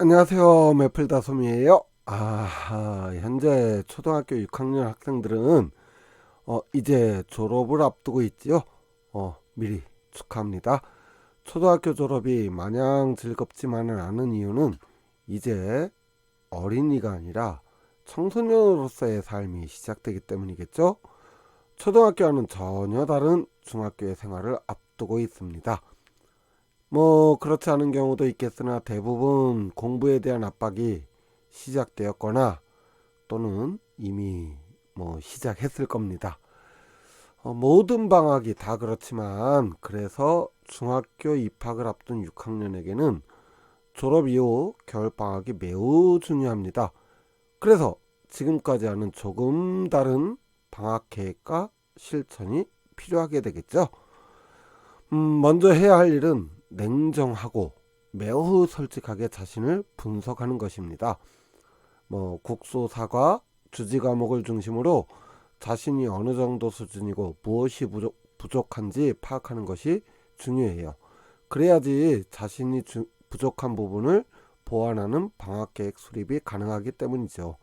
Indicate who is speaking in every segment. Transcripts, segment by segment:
Speaker 1: 안녕하세요. 매플다솜이에요. 현재 초등학교 6학년 학생들은 이제 졸업을 앞두고 있지요. 미리 축하합니다. 초등학교 졸업이 마냥 즐겁지만은 않은 이유는 이제 어린이가 아니라 청소년으로서의 삶이 시작되기 때문이겠죠. 초등학교와는 전혀 다른 중학교의 생활을 앞두고 있습니다. 그렇지 않은 경우도 있겠으나 대부분 공부에 대한 압박이 시작되었거나 또는 이미 시작했을 겁니다. 모든 방학이 다 그렇지만 그래서 중학교 입학을 앞둔 6학년에게는 졸업 이후 겨울방학이 매우 중요합니다. 그래서 지금까지 하는 조금 다른 방학 계획과 실천이 필요하게 되겠죠. 먼저 해야 할 일은 냉정하고 매우 솔직하게 자신을 분석하는 것입니다. 국수, 사과, 주지 과목을 중심으로 자신이 어느 정도 수준이고 무엇이 부족한지 파악하는 것이 중요해요. 그래야지 자신이 부족한 부분을 보완하는 방학계획 수립이 가능하기 때문이죠.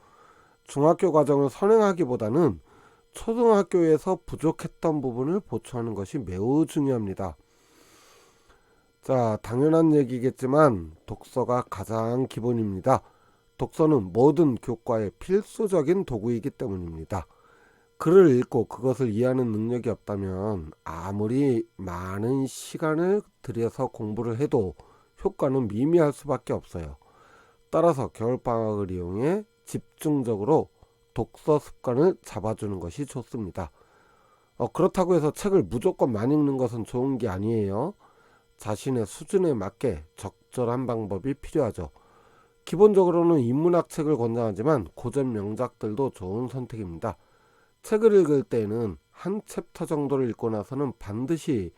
Speaker 1: 중학교 과정을 선행하기보다는 초등학교에서 부족했던 부분을 보충하는 것이 매우 중요합니다. 자, 당연한 얘기겠지만 독서가 가장 기본입니다. 독서는 모든 교과의 필수적인 도구이기 때문입니다. 글을 읽고 그것을 이해하는 능력이 없다면 아무리 많은 시간을 들여서 공부를 해도 효과는 미미할 수밖에 없어요. 따라서 겨울방학을 이용해 집중적으로 독서 습관을 잡아주는 것이 좋습니다. 그렇다고 해서 책을 무조건 많이 읽는 것은 좋은 게 아니에요. 자신의 수준에 맞게 적절한 방법이 필요하죠. 기본적으로는 인문학 책을 권장하지만 고전 명작들도 좋은 선택입니다. 책을 읽을 때에는 한 챕터 정도를 읽고 나서는 반드시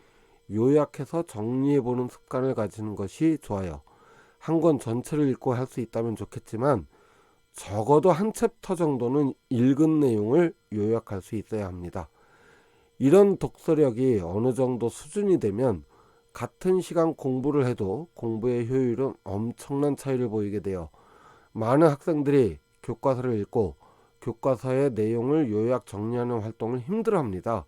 Speaker 1: 요약해서 정리해보는 습관을 가지는 것이 좋아요. 한 권 전체를 읽고 할 수 있다면 좋겠지만 적어도 한 챕터 정도는 읽은 내용을 요약할 수 있어야 합니다. 이런 독서력이 어느 정도 수준이 되면 같은 시간 공부를 해도 공부의 효율은 엄청난 차이를 보이게 돼요. 많은 학생들이 교과서를 읽고 교과서의 내용을 요약 정리하는 활동을 힘들어합니다.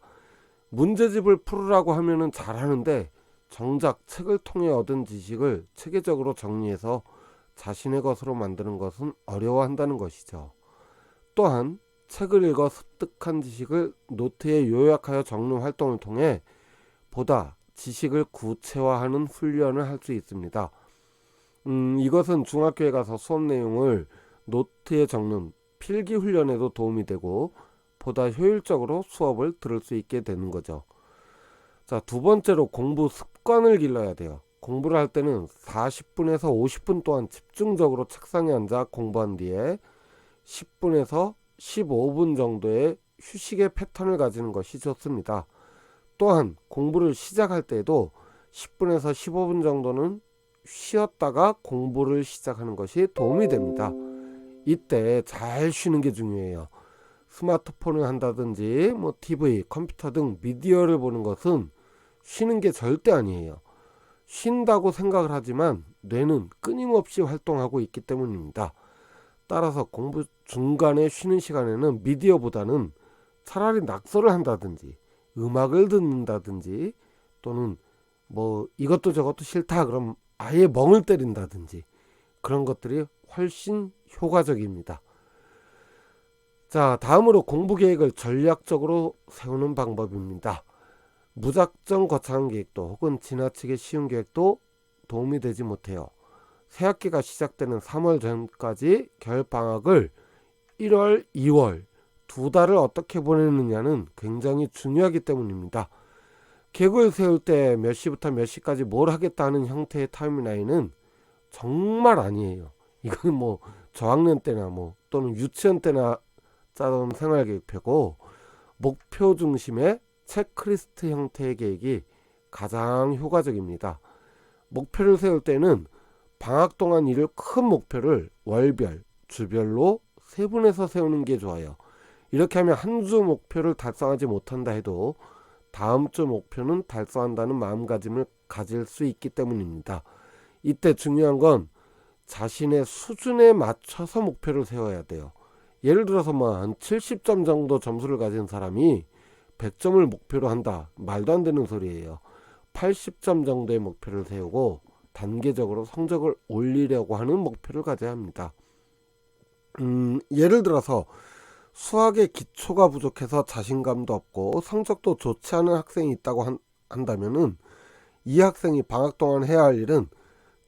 Speaker 1: 문제집을 풀으라고 하면은 잘하는데 정작 책을 통해 얻은 지식을 체계적으로 정리해서 자신의 것으로 만드는 것은 어려워한다는 것이죠. 또한 책을 읽어 습득한 지식을 노트에 요약하여 적는 활동을 통해 보다 지식을 구체화하는 훈련을 할 수 있습니다. 이것은 중학교에 가서 수업 내용을 노트에 적는 필기 훈련에도 도움이 되고 보다 효율적으로 수업을 들을 수 있게 되는 거죠. 자, 두 번째로 공부 습관을 길러야 돼요. 공부를 할 때는 40분에서 50분 동안 집중적으로 책상에 앉아 공부한 뒤에 10분에서 15분 정도의 휴식의 패턴을 가지는 것이 좋습니다. 또한 공부를 시작할 때에도 10분에서 15분 정도는 쉬었다가 공부를 시작하는 것이 도움이 됩니다. 이때 잘 쉬는 게 중요해요. 스마트폰을 한다든지 TV, 컴퓨터 등 미디어를 보는 것은 쉬는 게 절대 아니에요. 쉰다고 생각을 하지만 뇌는 끊임없이 활동하고 있기 때문입니다. 따라서 공부 중간에 쉬는 시간에는 미디어보다는 차라리 낙서를 한다든지 음악을 듣는다든지 또는 이것도 저것도 싫다 그럼 아예 멍을 때린다든지 그런 것들이 훨씬 효과적입니다. 자, 다음으로 공부 계획을 전략적으로 세우는 방법입니다. 무작정 거창한 계획도 혹은 지나치게 쉬운 계획도 도움이 되지 못해요. 새학기가 시작되는 3월 전까지 겨울방학을 1월, 2월 두 달을 어떻게 보내느냐는 굉장히 중요하기 때문입니다. 계획을 세울 때 몇 시부터 몇 시까지 뭘 하겠다 하는 형태의 타임라인은 정말 아니에요. 이건 저학년 때나 또는 유치원 때나 짜던 생활계획표고 목표 중심의 체크리스트 형태의 계획이 가장 효과적입니다. 목표를 세울 때는 방학 동안 이룰 큰 목표를 월별, 주별로 세분해서 세우는 게 좋아요. 이렇게 하면 한 주 목표를 달성하지 못한다 해도 다음 주 목표는 달성한다는 마음가짐을 가질 수 있기 때문입니다. 이때 중요한 건 자신의 수준에 맞춰서 목표를 세워야 돼요. 예를 들어서 뭐 한 70점 정도 점수를 가진 사람이 100점을 목표로 한다. 말도 안 되는 소리예요. 80점 정도의 목표를 세우고 단계적으로 성적을 올리려고 하는 목표를 가져야 합니다. 예를 들어서 수학의 기초가 부족해서 자신감도 없고 성적도 좋지 않은 학생이 있다고 한다면은 이 학생이 방학 동안 해야 할 일은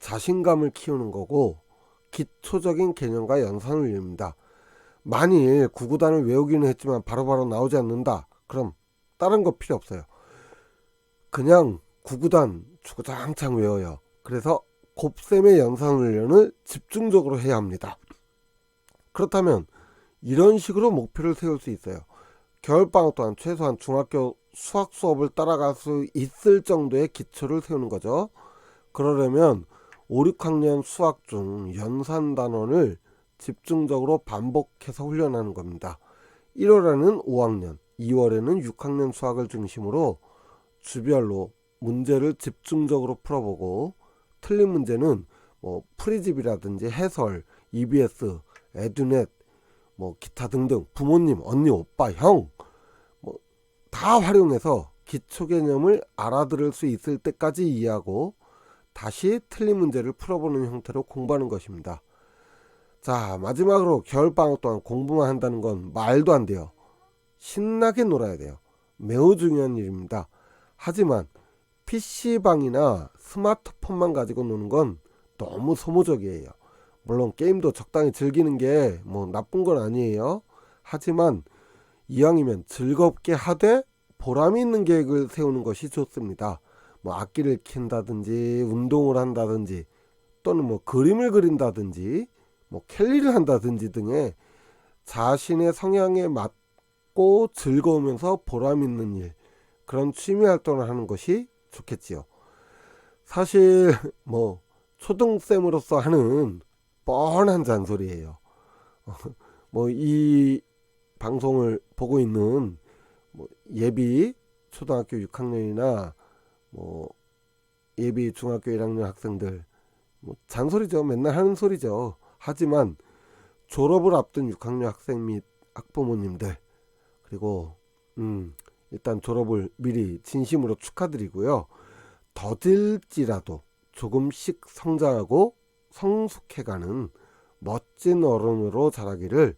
Speaker 1: 자신감을 키우는 거고 기초적인 개념과 연산을 올립니다. 만일 구구단을 외우기는 했지만 바로바로 나오지 않는다. 그럼 다른 거 필요 없어요. 그냥 구구단 주구장창 외워요. 그래서 곱셈의 연산훈련을 집중적으로 해야 합니다. 그렇다면 이런 식으로 목표를 세울 수 있어요. 겨울방학 동안 최소한 중학교 수학 수업을 따라갈 수 있을 정도의 기초를 세우는 거죠. 그러려면 5, 6학년 수학 중 연산 단원을 집중적으로 반복해서 훈련하는 겁니다. 1월에는 5학년, 2월에는 6학년 수학을 중심으로 주별로 문제를 집중적으로 풀어보고 틀린 문제는 뭐 프리집이라든지 해설, EBS, 에듀넷, 뭐 기타 등등 부모님, 언니, 오빠, 형 뭐 다 활용해서 기초 개념을 알아들을 수 있을 때까지 이해하고 다시 틀린 문제를 풀어보는 형태로 공부하는 것입니다. 자, 마지막으로 겨울방학 동안 공부만 한다는 건 말도 안 돼요. 신나게 놀아야 돼요. 매우 중요한 일입니다. 하지만 PC방이나 스마트폰만 가지고 노는 건 너무 소모적이에요. 물론 게임도 적당히 즐기는 게 뭐 나쁜 건 아니에요. 하지만 이왕이면 즐겁게 하되 보람이 있는 계획을 세우는 것이 좋습니다. 뭐 악기를 킨다든지 운동을 한다든지 또는 뭐 그림을 그린다든지 뭐 캘리를 한다든지 등의 자신의 성향에 맞고 즐거우면서 보람 있는 일, 그런 취미 활동을 하는 것이 좋겠지요. 사실 뭐 초등쌤으로서 하는 뻔한 잔소리예요. 뭐 이 방송을 보고 있는 뭐 예비 초등학교 6학년이나 뭐 예비 중학교 1학년 학생들, 뭐 잔소리죠. 맨날 하는 소리죠. 하지만 졸업을 앞둔 6학년 학생 및 학부모님들, 그리고 일단 졸업을 미리 진심으로 축하드리고요. 더딜지라도 조금씩 성장하고 성숙해가는 멋진 어른으로 자라기를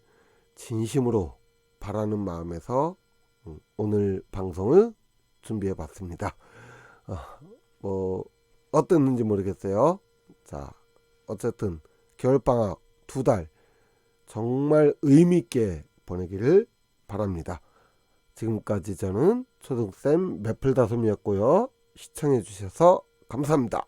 Speaker 1: 진심으로 바라는 마음에서 오늘 방송을 준비해 봤습니다. 뭐 어땠는지 모르겠어요. 자, 어쨌든 겨울방학 2달 정말 의미있게 보내기를 바랍니다. 지금까지 저는 초등쌤 매플다솜이었고요. 시청해 주셔서 감사합니다.